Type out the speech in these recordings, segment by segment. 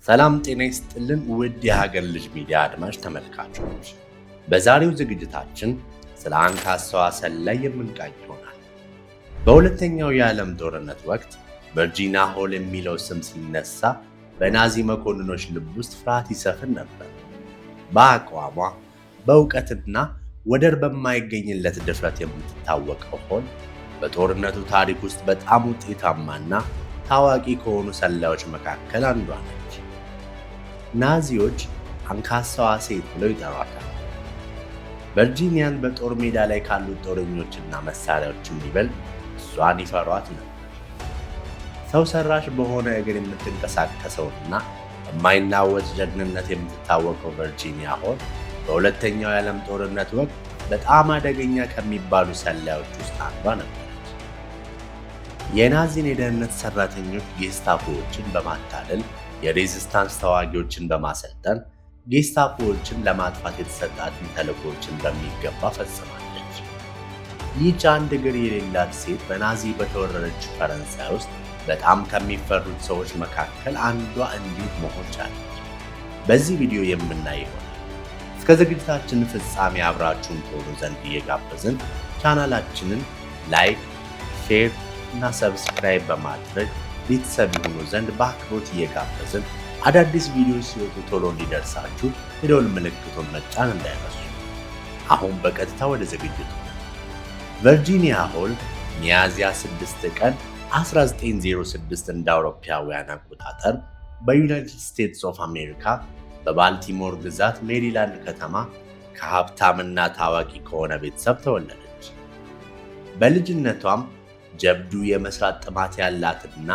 ሰላም ጤና ይስጥልን ውድ የሀገር ልጅ ሚዲያ አድማጭ ተመልካቾች፣ በዛሬው ዝግጅታችን ስለ አንካሳዋ ሰላይ የምንቃኝ ይሆናል። በሁለተኛው የዓለም ጦርነት ወቅት ቨርጂኒያ ሆል የሚለው ስም ሲነሳ በናዚ መኮንኖች ልብ ውስጥ ፍርሃት ይሰፍን ነበር። በአቋሟ በእውቀትና ወደር በማይገኝለት ድፍረት የምትታወቀው ሆል በጦርነቱ ታሪክ ውስጥ በጣም ውጤታማና ታዋቂ ከሆኑ ሰላዮች መካከል አንዷ ነች። ናዚዎች አንካሳዋ ሴት ብለው ይጠሯታል። ቨርጂኒያን በጦር ሜዳ ላይ ካሉት ጦረኞችና መሳሪያዎች የሚበልጥ እሷን ይፈሯት ነበር። ሰው ሰራሽ በሆነ እግር የምትንቀሳቀሰውና በማይናወጥ ጀግንነት የምትታወቀው ቨርጂኒያ ሆል በሁለተኛው የዓለም ጦርነት ወቅት በጣም አደገኛ ከሚባሉ ሰላዮች ውስጥ አንዷ ነበረች። የናዚን የደህንነት ሰራተኞች ጌስታፖዎችን በማታለል የሬዚስታንስ ተዋጊዎችን በማሰልጠን ጌስታፖዎችን ለማጥፋት የተሰጣትን ተልዕኮችን በሚገባ ፈጽማለች። ይህች አንድ እግር የሌላት ሴት በናዚ በተወረረች ፈረንሳይ ውስጥ በጣም ከሚፈሩት ሰዎች መካከል አንዷ እንዴት መሆን ቻለች? በዚህ ቪዲዮ የምናይ ይሆናል። እስከ ዝግጅታችን ፍጻሜ አብራችሁን ትሆኑ ዘንድ እየጋበዝን ቻናላችንን ላይክ፣ ሼር እና ሰብስክራይብ በማድረግ ቤተሰብ ይሁኑ ዘንድ በአክብሮት እየጋበዝን አዳዲስ ቪዲዮዎች ሲወጡ ቶሎ እንዲደርሳችሁ የደወል ምልክቱን መጫን እንዳይረሱ። አሁን በቀጥታ ወደ ዝግጅቱ። ቨርጂኒያ ሆል ሚያዝያ 6 ቀን 1906 እንደ አውሮፓውያን አቆጣጠር በዩናይትድ ስቴትስ ኦፍ አሜሪካ በባልቲሞር ግዛት ሜሪላንድ ከተማ ከሀብታምና ታዋቂ ከሆነ ቤተሰብ ተወለደች። በልጅነቷም ጀብዱ የመስራት ጥማት ያላትና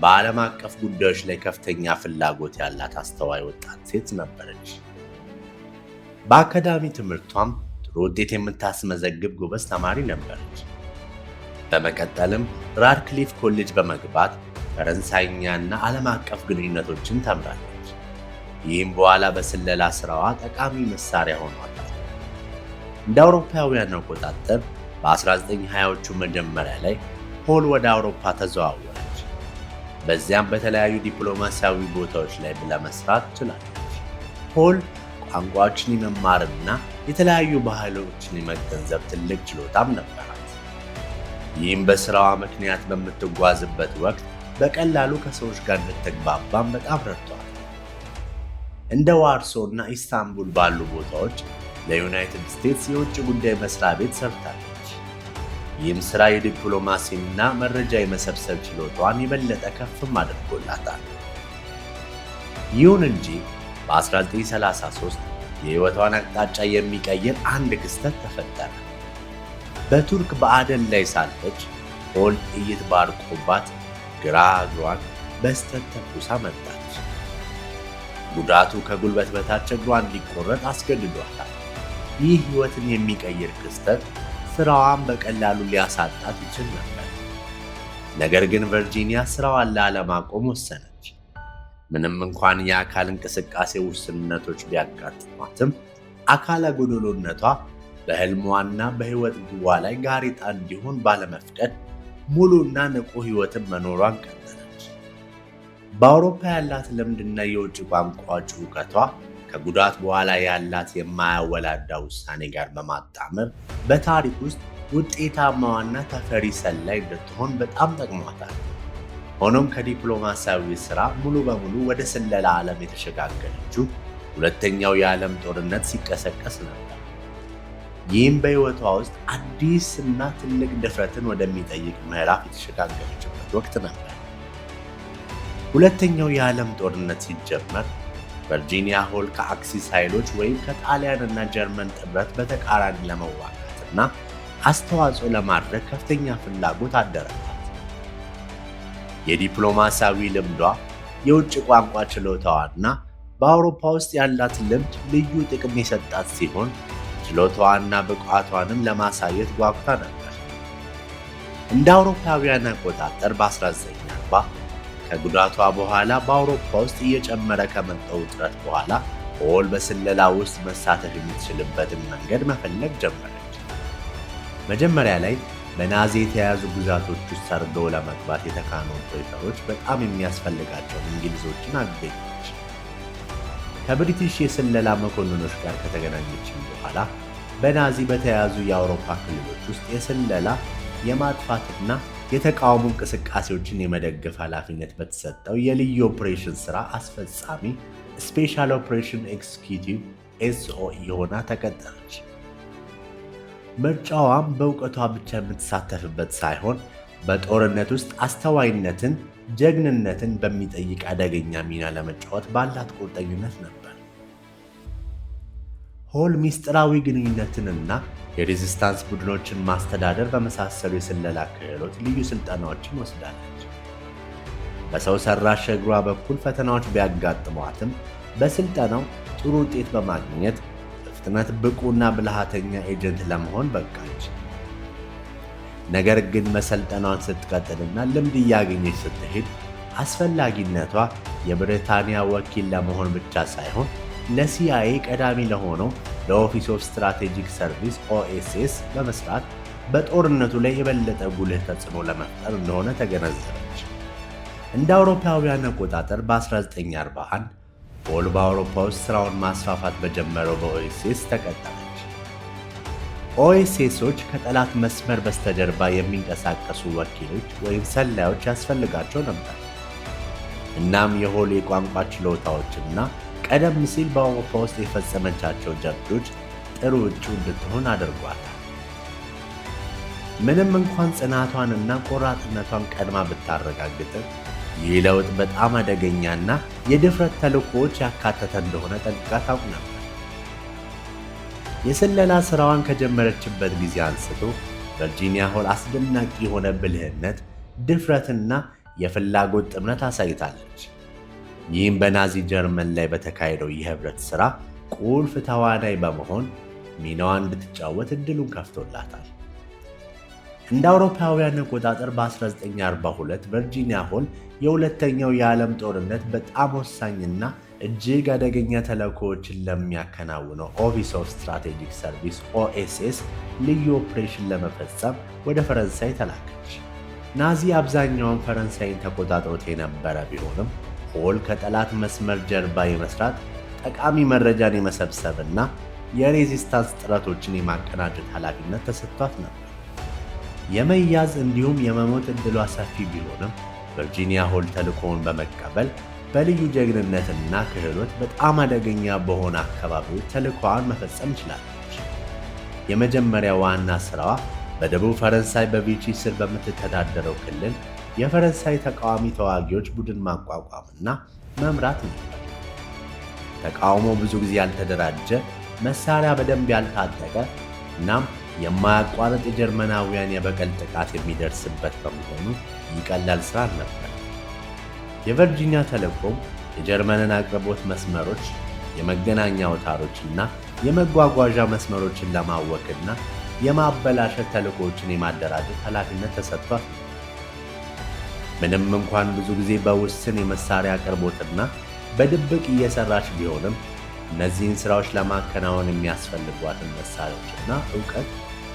በዓለም አቀፍ ጉዳዮች ላይ ከፍተኛ ፍላጎት ያላት አስተዋይ ወጣት ሴት ነበረች። በአካዳሚ ትምህርቷም ጥሩ ውጤት የምታስመዘግብ ጎበዝ ተማሪ ነበረች። በመቀጠልም ራድክሊፍ ኮሌጅ በመግባት ፈረንሳይኛና ዓለም አቀፍ ግንኙነቶችን ተምራለች። ይህም በኋላ በስለላ ስራዋ ጠቃሚ መሳሪያ ሆኗታል። እንደ አውሮፓውያን አቆጣጠር በ1920ዎቹ መጀመሪያ ላይ ሆል ወደ አውሮፓ ተዘዋወረች። በዚያም በተለያዩ ዲፕሎማሲያዊ ቦታዎች ላይ ለመስራት ችላለች። ሆል ቋንቋዎችን የመማርና የተለያዩ ባህሎችን የመገንዘብ ትልቅ ችሎታም ነበራት። ይህም በስራዋ ምክንያት በምትጓዝበት ወቅት በቀላሉ ከሰዎች ጋር እንድትግባባም በጣም ረድቷል። እንደ ዋርሶ እና ኢስታንቡል ባሉ ቦታዎች ለዩናይትድ ስቴትስ የውጭ ጉዳይ መስሪያ ቤት ሰርታለች። ይህም ስራ የዲፕሎማሲና መረጃ የመሰብሰብ ችሎታዋን የበለጠ ከፍም አድርጎላታል። ይሁን እንጂ በ1933 የህይወቷን አቅጣጫ የሚቀይር አንድ ክስተት ተፈጠረ። በቱርክ በአደን ላይ ሳለች ሆል ጥይት ባርቆባት ግራ እግሯን በስተት ተኩሳ መታች። ጉዳቱ ከጉልበት በታች እግሯ እንዲቆረጥ አስገድዷታል። ይህ ህይወትን የሚቀይር ክስተት ስራዋን በቀላሉ ሊያሳጣት ይችል ነበር። ነገር ግን ቨርጂኒያ ስራዋን ላለማቆም ወሰነች። ምንም እንኳን የአካል እንቅስቃሴ ውስንነቶች ቢያጋጥሟትም አካለ ጎደሎነቷ በህልሟና በህይወት ግቧ ላይ ጋሬጣ እንዲሆን ባለመፍቀድ ሙሉና ንቁ ህይወትን መኖሯን ቀጠለች። በአውሮፓ ያላት ልምድና የውጭ ቋንቋዎች እውቀቷ ከጉዳት በኋላ ያላት የማያወላዳ ውሳኔ ጋር በማጣመር በታሪክ ውስጥ ውጤታማዋና ተፈሪ ሰላይ እንድትሆን በጣም ጠቅሟታል። ሆኖም ከዲፕሎማሲያዊ ስራ ሙሉ በሙሉ ወደ ስለላ ዓለም የተሸጋገረችው ሁለተኛው የዓለም ጦርነት ሲቀሰቀስ ነበር። ይህም በህይወቷ ውስጥ አዲስ እና ትልቅ ድፍረትን ወደሚጠይቅ ምዕራፍ የተሸጋገረችበት ወቅት ነበር። ሁለተኛው የዓለም ጦርነት ሲጀመር ቨርጂኒያ ሆል ከአክሲስ ኃይሎች ወይም ከጣሊያን እና ጀርመን ጥምረት በተቃራኒ ለመዋጋትና አስተዋጽኦ ለማድረግ ከፍተኛ ፍላጎት አደረባት። የዲፕሎማሲያዊ ልምዷ፣ የውጭ ቋንቋ ችሎታዋና በአውሮፓ ውስጥ ያላት ልምድ ልዩ ጥቅም የሰጣት ሲሆን ችሎታዋና ብቃቷንም ለማሳየት ጓጉታ ነበር። እንደ አውሮፓውያን አቆጣጠር በ1940 ከጉዳቷ በኋላ በአውሮፓ ውስጥ እየጨመረ ከመጣው ውጥረት በኋላ ሆል በስለላ ውስጥ መሳተፍ የምትችልበትን መንገድ መፈለግ ጀመረች። መጀመሪያ ላይ በናዚ የተያዙ ግዛቶች ውስጥ ሰርገው ለመግባት የተካኑ ኦፕሬተሮች በጣም የሚያስፈልጋቸውን እንግሊዞችን አገኘች። ከብሪቲሽ የስለላ መኮንኖች ጋር ከተገናኘችም በኋላ በናዚ በተያዙ የአውሮፓ ክልሎች ውስጥ የስለላ የማጥፋትና የተቃውሞ እንቅስቃሴዎችን የመደገፍ ኃላፊነት በተሰጠው የልዩ ኦፕሬሽን ሥራ አስፈጻሚ ስፔሻል ኦፕሬሽን ኤክስኪዩቲቭ ኤስኦኢ ሆና ተቀጠረች። ምርጫዋም በእውቀቷ ብቻ የምትሳተፍበት ሳይሆን በጦርነት ውስጥ አስተዋይነትን፣ ጀግንነትን በሚጠይቅ አደገኛ ሚና ለመጫወት ባላት ቁርጠኝነት ነበር። ሆል ሚስጥራዊ ግንኙነትንና የሬዚስታንስ ቡድኖችን ማስተዳደር በመሳሰሉ የስለላ ክህሎት ልዩ ስልጠናዎችን ወስዳለች። በሰው ሰራሽ እግሯ በኩል ፈተናዎች ቢያጋጥሟትም በስልጠናው ጥሩ ውጤት በማግኘት በፍጥነት ብቁና ብልሃተኛ ኤጀንት ለመሆን በቃች። ነገር ግን መሰልጠናዋን ስትቀጥልና ልምድ እያገኘች ስትሄድ አስፈላጊነቷ የብሪታንያ ወኪል ለመሆን ብቻ ሳይሆን ለሲአይኤ ቀዳሚ ለሆነው ለኦፊስ ኦፍ ስትራቴጂክ ሰርቪስ ኦኤስኤስ በመስራት በጦርነቱ ላይ የበለጠ ጉልህ ተጽዕኖ ለመፍጠር እንደሆነ ተገነዘበች። እንደ አውሮፓውያን አቆጣጠር በ1941 ሆል በአውሮፓ ውስጥ ሥራውን ማስፋፋት በጀመረው በኦኤስኤስ ተቀጠረች። ኦኤስኤሶች ከጠላት መስመር በስተጀርባ የሚንቀሳቀሱ ወኪሎች ወይም ሰላዮች ያስፈልጋቸው ነበር። እናም የሆል የቋንቋ ችሎታዎችና ቀደም ሲል በአውሮፓ ውስጥ የፈጸመቻቸው ጀብዶች ጥሩ እጩ እንድትሆን አድርጓታል። ምንም እንኳን ጽናቷንና ቆራጥነቷን ቀድማ ብታረጋግጥም ይህ ለውጥ በጣም አደገኛና የድፍረት ተልዕኮዎች ያካተተ እንደሆነ ጠንቅቃ ታውቅ ነበር። የስለላ ሥራዋን ከጀመረችበት ጊዜ አንስቶ ቨርጂኒያ ሆል አስደናቂ የሆነ ብልህነት፣ ድፍረትና የፍላጎት ጥምረት አሳይታለች። ይህም በናዚ ጀርመን ላይ በተካሄደው የህብረት ሥራ ቁልፍ ተዋናይ በመሆን ሚናዋን እንድትጫወት ዕድሉን ከፍቶላታል። እንደ አውሮፓውያን አቆጣጠር በ1942 ቨርጂኒያ ሆል የሁለተኛው የዓለም ጦርነት በጣም ወሳኝና እጅግ አደገኛ ተልዕኮዎችን ለሚያከናውነው ኦፊስ ኦፍ ስትራቴጂክ ሰርቪስ ኦኤስኤስ ልዩ ኦፕሬሽን ለመፈጸም ወደ ፈረንሳይ ተላከች። ናዚ አብዛኛውን ፈረንሳይን ተቆጣጥሮት የነበረ ቢሆንም ሆል ከጠላት መስመር ጀርባ የመስራት ጠቃሚ መረጃን የመሰብሰብና የሬዚስታንስ ጥረቶችን የማቀናጀት ኃላፊነት ተሰጥቷት ነበር። የመያዝ እንዲሁም የመሞት ዕድሏ ሰፊ ቢሆንም ቨርጂኒያ ሆል ተልዕኮውን በመቀበል በልዩ ጀግንነትና ክህሎት በጣም አደገኛ በሆነ አካባቢዎች ተልዕኮዋን መፈጸም ችላለች። የመጀመሪያ ዋና ሥራዋ በደቡብ ፈረንሳይ በቪቺ ስር በምትተዳደረው ክልል የፈረንሳይ ተቃዋሚ ተዋጊዎች ቡድን ማቋቋምና መምራት ነበር። ተቃውሞ ብዙ ጊዜ ያልተደራጀ፣ መሳሪያ በደንብ ያልታጠቀ እናም የማያቋርጥ የጀርመናውያን የበቀል ጥቃት የሚደርስበት በመሆኑ ይቀላል ሥራ ነበር። የቨርጂኒያ ተልዕኮም የጀርመንን አቅርቦት መስመሮች፣ የመገናኛ አውታሮችና የመጓጓዣ መስመሮችን ለማወክና የማበላሸት ተልዕኮዎችን የማደራጀት ኃላፊነት ተሰጥቷት ነው። ምንም እንኳን ብዙ ጊዜ በውስን የመሳሪያ አቅርቦትና በድብቅ እየሰራች ቢሆንም እነዚህን ሥራዎች ለማከናወን የሚያስፈልጓትን መሳሪያዎችና ዕውቀት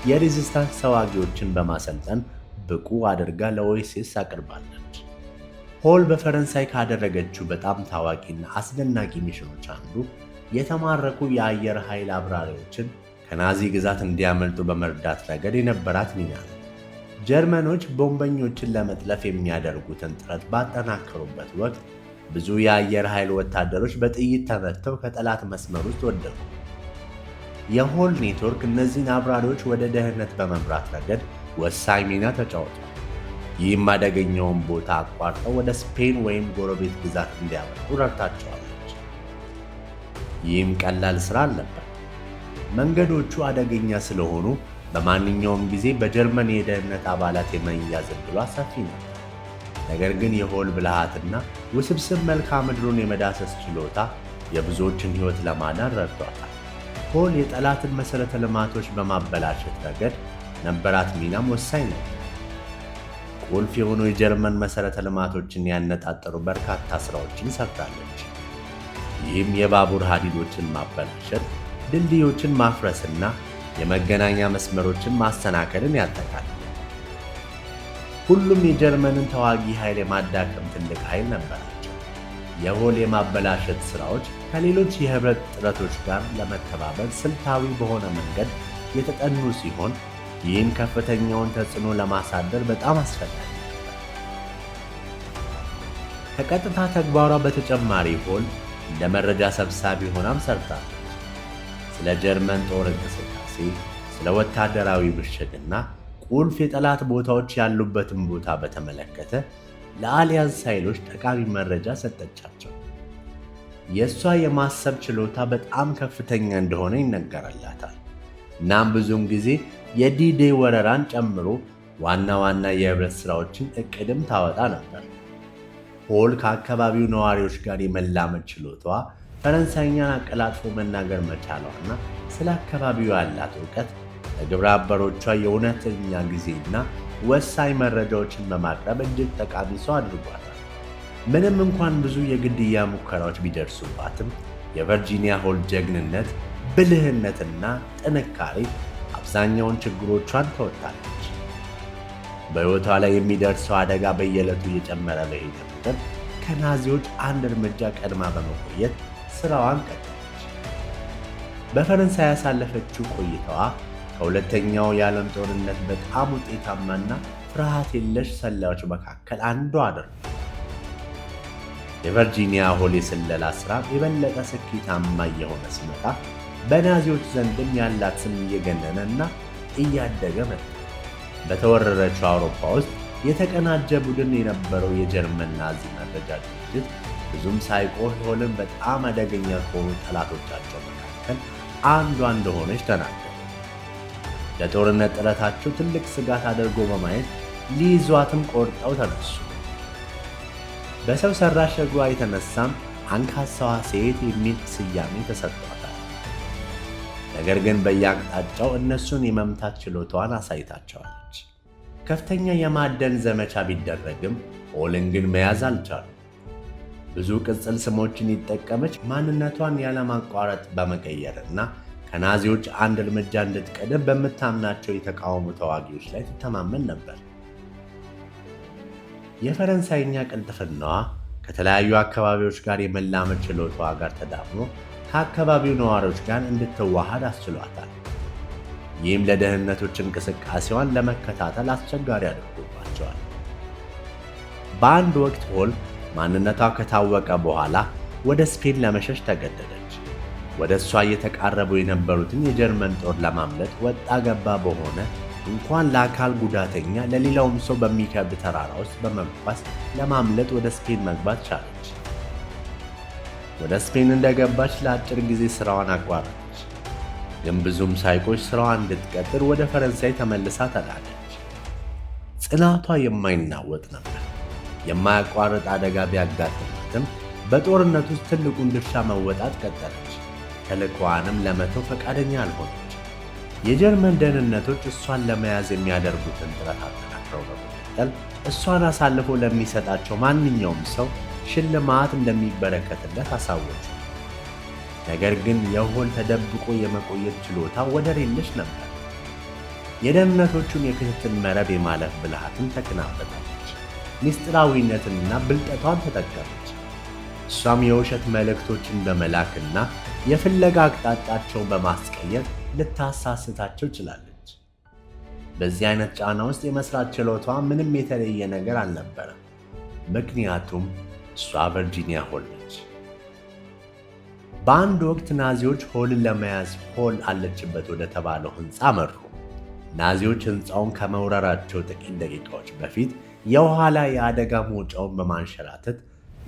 የሬዚስታንስ ተዋጊዎችን በማሰልጠን ብቁ አድርጋ ለኦኤስኤስ አቅርባለች። ሆል በፈረንሳይ ካደረገችው በጣም ታዋቂና አስደናቂ ሚሽኖች አንዱ የተማረኩ የአየር ኃይል አብራሪዎችን ከናዚ ግዛት እንዲያመልጡ በመርዳት ረገድ የነበራት ሚና ነው። ጀርመኖች ቦምበኞችን ለመጥለፍ የሚያደርጉትን ጥረት ባጠናከሩበት ወቅት ብዙ የአየር ኃይል ወታደሮች በጥይት ተመትተው ከጠላት መስመር ውስጥ ወደቁ። የሆል ኔትወርክ እነዚህን አብራሪዎች ወደ ደህንነት በመምራት ረገድ ወሳኝ ሚና ተጫውቷል። ይህም አደገኛውን ቦታ አቋርጠው ወደ ስፔን ወይም ጎረቤት ግዛት እንዲያመጡ ረድታቸዋለች። ይህም ቀላል ሥራ አልነበር። መንገዶቹ አደገኛ ስለሆኑ በማንኛውም ጊዜ በጀርመን የደህንነት አባላት የመያዝ ዕድሏ ሰፊ ነው። ነገር ግን የሆል ብልሃትና ውስብስብ መልክዓ ምድሩን የመዳሰስ ችሎታ የብዙዎችን ሕይወት ለማዳን ረድቷታል። ሆል የጠላትን መሠረተ ልማቶች በማበላሸት ረገድ ነበራት ሚናም ወሳኝ ነው። ቁልፍ የሆኑ የጀርመን መሠረተ ልማቶችን ያነጣጠሩ በርካታ ሥራዎችን ሰርታለች። ይህም የባቡር ሐዲዶችን ማበላሸት፣ ድልድዮችን ማፍረስና የመገናኛ መስመሮችን ማሰናከልን ያጠቃልላል። ሁሉም የጀርመንን ተዋጊ ኃይል የማዳከም ትልቅ ኃይል ነበራቸው። የሆል የማበላሸት ሥራዎች ከሌሎች የህብረት ጥረቶች ጋር ለመተባበር ስልታዊ በሆነ መንገድ የተጠኑ ሲሆን ይህም ከፍተኛውን ተጽዕኖ ለማሳደር በጣም አስፈላጊ ነበር። ከቀጥታ ተግባሯ በተጨማሪ ሆል እንደ መረጃ ሰብሳቢ ሆናም ሰርታለች። ስለ ጀርመን ጦር እንቅስቃሴ፣ ስለ ወታደራዊ ምሽግና ቁልፍ የጠላት ቦታዎች ያሉበትን ቦታ በተመለከተ ለአሊያንስ ኃይሎች ጠቃሚ መረጃ ሰጠቻቸው። የእሷ የማሰብ ችሎታ በጣም ከፍተኛ እንደሆነ ይነገርላታል። እናም ብዙውን ጊዜ የዲ-ዴይ ወረራን ጨምሮ ዋና ዋና የህብረት ሥራዎችን ዕቅድም ታወጣ ነበር። ሆል ከአካባቢው ነዋሪዎች ጋር የመላመድ ችሎታዋ፣ ፈረንሳይኛን አቀላጥፎ መናገር መቻሏና ስለ አካባቢው ያላት ዕውቀት ለግብረ አበሮቿ የእውነተኛ ጊዜና ወሳኝ መረጃዎችን በማቅረብ እጅግ ጠቃሚ ሰው አድርጓታል። ምንም እንኳን ብዙ የግድያ ሙከራዎች ቢደርሱባትም የቨርጂኒያ ሆል ጀግንነት፣ ብልህነትና ጥንካሬ አብዛኛውን ችግሮቿን ተወጥታለች። በሕይወቷ ላይ የሚደርሰው አደጋ በየዕለቱ እየጨመረ በሄደ ቁጥር ከናዚዎች አንድ እርምጃ ቀድማ በመቆየት ሥራዋን ቀጠለች። በፈረንሳይ ያሳለፈችው ቆይታዋ ከሁለተኛው የዓለም ጦርነት በጣም ውጤታማና ፍርሃት የለሽ ሰላዮች መካከል አንዷ አደረገ። የቨርጂኒያ ሆል የስለላ ሥራ የበለጠ ስኬታማ እየሆነ ሲመጣ በናዚዎች ዘንድም ያላት ስም እየገነነ እና እያደገ መጣ። በተወረረችው አውሮፓ ውስጥ የተቀናጀ ቡድን የነበረው የጀርመን ናዚ መረጃ ድርጅት ብዙም ሳይቆይ ሆልን በጣም አደገኛ ከሆኑ ጠላቶቻቸው መካከል አንዷ እንደሆነች ተናገሩ። ለጦርነት ጥረታቸው ትልቅ ስጋት አድርጎ በማየት ሊይዟትም ቆርጠው ተነሱ። በሰው ሰራሽ እግሯ የተነሳም አንካሳዋ ሴት የሚል ስያሜ ተሰጥቷታል። ነገር ግን በየአቅጣጫው እነሱን የመምታት ችሎታዋን አሳይታቸዋለች። ከፍተኛ የማደን ዘመቻ ቢደረግም ሆልን ግን መያዝ አልቻሉ። ብዙ ቅጽል ስሞችን ይጠቀመች ማንነቷን ያለማቋረጥ በመቀየርና ከናዚዎች አንድ እርምጃ እንድትቀደም በምታምናቸው የተቃውሞ ተዋጊዎች ላይ ትተማመን ነበር። የፈረንሳይኛ ቅልጥፍናዋ ከተለያዩ አካባቢዎች ጋር የመላመድ ችሎታዋ ጋር ተዳምኖ ከአካባቢው ነዋሪዎች ጋር እንድትዋሃድ አስችሏታል። ይህም ለደህንነቶች እንቅስቃሴዋን ለመከታተል አስቸጋሪ አድርጎባቸዋል። በአንድ ወቅት ሆል ማንነቷ ከታወቀ በኋላ ወደ ስፔን ለመሸሽ ተገደደች። ወደ እሷ እየተቃረቡ የነበሩትን የጀርመን ጦር ለማምለጥ ወጣ ገባ በሆነ እንኳን ለአካል ጉዳተኛ ለሌላውም ሰው በሚከብድ ተራራ ውስጥ በመጓዝ ለማምለጥ ወደ ስፔን መግባት ቻለች። ወደ ስፔን እንደገባች ለአጭር ጊዜ ሥራዋን አቋረጠች። ግን ብዙም ሳይቆይ ሥራዋን እንድትቀጥል ወደ ፈረንሳይ ተመልሳ ተላከች። ጽናቷ የማይናወጥ ነበር። የማያቋርጥ አደጋ ቢያጋጥማትም በጦርነት ውስጥ ትልቁን ድርሻ መወጣት ቀጠለች። ተልዕኮዋንም ለመተው ፈቃደኛ አልሆነች። የጀርመን ደህንነቶች እሷን ለመያዝ የሚያደርጉትን ጥረት አጠናክረው በመቀጠል እሷን አሳልፎ ለሚሰጣቸው ማንኛውም ሰው ሽልማት እንደሚበረከትለት አሳወቁ። ነገር ግን የሆል ተደብቆ የመቆየት ችሎታ ወደር የለሽ ነበር። የደህንነቶቹን የክትትል መረብ የማለፍ ብልሃትን ተክናበታለች። ምስጢራዊነትንና ብልጠቷን ተጠቀመች። እሷም የውሸት መልእክቶችን በመላክና የፍለጋ አቅጣጫቸውን በማስቀየር ልታሳስታቸው ችላለች። በዚህ አይነት ጫና ውስጥ የመስራት ችሎታዋ ምንም የተለየ ነገር አልነበረም። ምክንያቱም እሷ ቨርጂኒያ ሆል ነች። በአንድ ወቅት ናዚዎች ሆልን ለመያዝ ሆል አለችበት ወደ ተባለው ሕንፃ መሩ። ናዚዎች ሕንፃውን ከመውረራቸው ጥቂት ደቂቃዎች በፊት የኋላ የአደጋ መውጫውን በማንሸራተት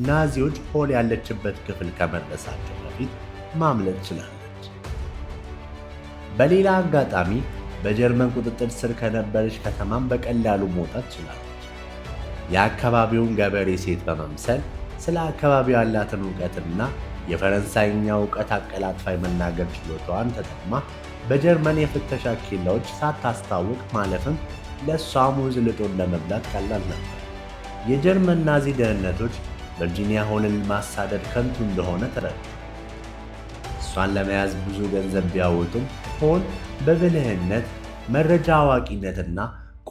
ናዚዎች ሆል ያለችበት ክፍል ከመድረሳቸው በፊት ማምለጥ ችላለች። በሌላ አጋጣሚ በጀርመን ቁጥጥር ስር ከነበረች ከተማም በቀላሉ መውጣት ችላለች። የአካባቢውን ገበሬ ሴት በመምሰል ስለ አካባቢው ያላትን እውቀትና የፈረንሳይኛ እውቀት አቀላጥፋ የመናገር ችሎታዋን ተጠቅማ በጀርመን የፍተሻ ኬላዎች ሳታስታውቅ ማለፍም ለእሷ ሙዝ ልጦን ለመብላት ቀላል ነበር። የጀርመን ናዚ ደህንነቶች ቨርጂኒያ ሆልን ማሳደድ ከንቱ እንደሆነ ተረዱ። እሷን ለመያዝ ብዙ ገንዘብ ቢያወጡም ሆል በብልህነት መረጃ አዋቂነትና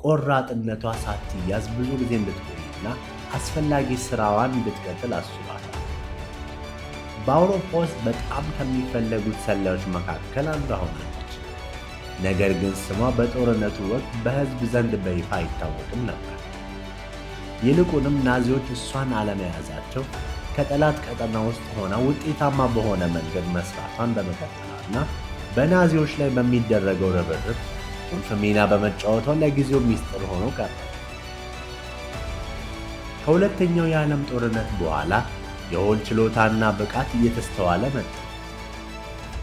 ቆራጥነቷ ሳትያዝ ብዙ ጊዜ እንድትቆይና አስፈላጊ ሥራዋን እንድትቀጥል አስችሏታል። በአውሮፓ ውስጥ በጣም ከሚፈለጉት ሰላዮች መካከል አንዷ ሆናለች። ነገር ግን ስሟ በጦርነቱ ወቅት በሕዝብ ዘንድ በይፋ አይታወቅም ነበር። ይልቁንም ናዚዎች እሷን አለመያዛቸው ከጠላት ቀጠና ውስጥ ሆና ውጤታማ በሆነ መንገድ መስራቷን በመቀጠሏና በናዚዎች ላይ በሚደረገው ርብርብ ቁልፍ ሚና በመጫወቷ ለጊዜው ሚስጥር ሆኖ ቀረ። ከሁለተኛው የዓለም ጦርነት በኋላ የሆል ችሎታና ብቃት እየተስተዋለ መጣ።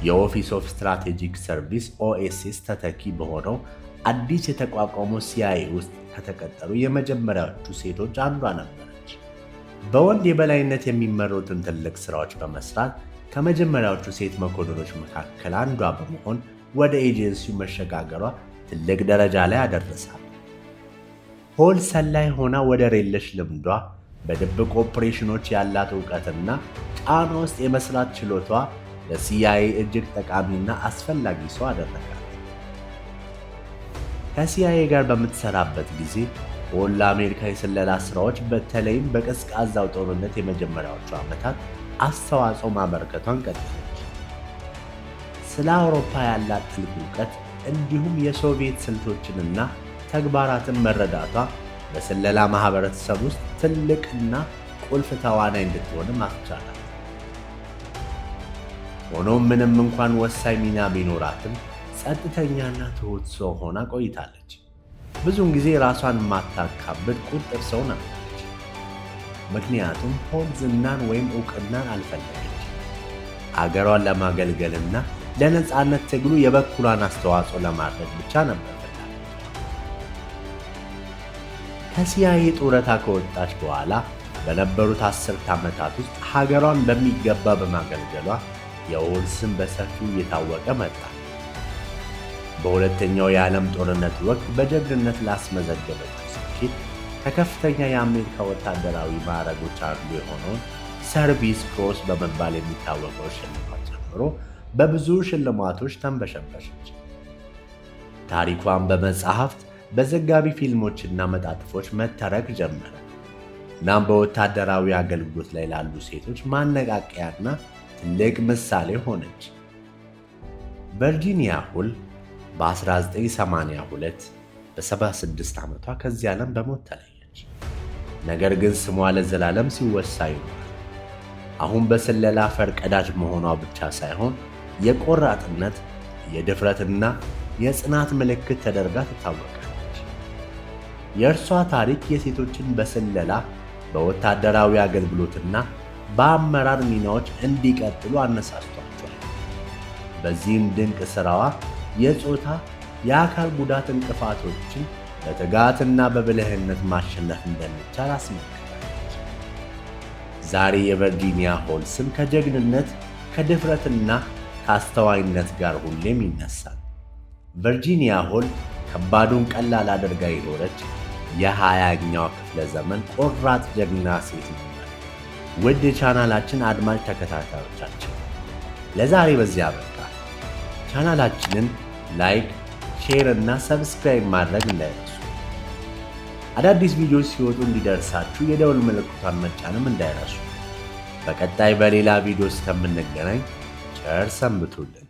የኦፊስ ኦፍ ስትራቴጂክ ሰርቪስ ኦኤስኤስ ተተኪ በሆነው አዲስ የተቋቋመው ሲአይኤ ውስጥ ከተቀጠሩ የመጀመሪያዎቹ ሴቶች አንዷ ነበረች። በወንድ የበላይነት የሚመሩትን ትልቅ ሥራዎች በመስራት ከመጀመሪያዎቹ ሴት መኮንኖች መካከል አንዷ በመሆን ወደ ኤጀንሲው መሸጋገሯ ትልቅ ደረጃ ላይ አደረሳል። ሆል ሰላይ ሆና ወደር የለሽ ልምዷ፣ በድብቅ ኦፕሬሽኖች ያላት ዕውቀትና ጫና ውስጥ የመስራት ችሎቷ ለሲአይኤ እጅግ ጠቃሚና አስፈላጊ ሰው አደረጋት። ከሲአይኤ ጋር በምትሰራበት ጊዜ ሆል ለአሜሪካ የስለላ ሥራዎች በተለይም በቀዝቃዛው ጦርነት የመጀመሪያዎቹ ዓመታት አስተዋጽኦ ማበርከቷን ቀጠለች። ስለ አውሮፓ ያላት ጥልቅ ዕውቀት እንዲሁም የሶቪየት ስልቶችንና ተግባራትን መረዳቷ በስለላ ማኅበረተሰብ ውስጥ ትልቅና ቁልፍ ተዋናይ እንድትሆንም አስቻላት። ሆኖም ምንም እንኳን ወሳኝ ሚና ቢኖራትም ጸጥተኛና ትሑት ሰው ሆና ቆይታለች። ብዙውን ጊዜ ራሷን የማታካብድ ቁጥብ ሰው ነበረች። ምክንያቱም ሆል ዝናን ወይም ዕውቅናን አልፈለገች። አገሯን ለማገልገልና ለነፃነት ትግሉ የበኩሏን አስተዋጽኦ ለማድረግ ብቻ ነበር። ከሲአይኤ ጡረታ ከወጣች በኋላ በነበሩት 10 ዓመታት ውስጥ ሀገሯን በሚገባ በማገልገሏ የሆል ስም በሰፊው እየታወቀ መጣ። በሁለተኛው የዓለም ጦርነት ወቅት በጀግንነት ላስመዘገበችው ስኬት ከከፍተኛ የአሜሪካ ወታደራዊ ማዕረጎች አንዱ የሆነውን ሰርቪስ ክሮስ በመባል የሚታወቀው ሽልማት ጨምሮ በብዙ ሽልማቶች ተንበሸበሸች። ታሪኳን በመጻሕፍት በዘጋቢ ፊልሞችና መጣጥፎች መተረክ ጀመረ። እናም በወታደራዊ አገልግሎት ላይ ላሉ ሴቶች ማነቃቂያና ትልቅ ምሳሌ ሆነች። ቨርጂኒያ ሆል በ1982 በ76 ዓመቷ ከዚህ ዓለም በሞት ተለየች። ነገር ግን ስሟ ለዘላለም ሲወሳ ይኖራል። አሁን በስለላ ፈርቀዳጅ መሆኗ ብቻ ሳይሆን የቆራጥነት፣ የድፍረትና የጽናት ምልክት ተደርጋ ትታወቃለች። የእርሷ ታሪክ የሴቶችን በስለላ በወታደራዊ አገልግሎትና በአመራር ሚናዎች እንዲቀጥሉ አነሳስቷቸዋል። በዚህም ድንቅ ሥራዋ የጾታ፣ የአካል ጉዳት እንቅፋቶችን በትጋትና በብልህነት ማሸነፍ እንደሚቻል አስመልክታለች። ዛሬ የቨርጂኒያ ሆል ስም ከጀግንነት፣ ከድፍረትና ከአስተዋይነት ጋር ሁሌም ይነሳል። ቨርጂኒያ ሆል ከባዱን ቀላል አድርጋ የኖረች የ20ኛው ክፍለ ዘመን ቆራጥ ጀግና ሴት ነበር። ውድ የቻናላችን አድማጭ ተከታታዮቻችን ለዛሬ በዚህ አበቃ። ቻናላችንን ላይክ፣ ሼር እና ሰብስክራይብ ማድረግ እንዳይረሱ። አዳዲስ ቪዲዮዎች ሲወጡ እንዲደርሳችሁ የደውል ምልክቷን መጫንም እንዳይረሱ። በቀጣይ በሌላ ቪዲዮ እስከምንገናኝ ቸር ሰንብቱልን።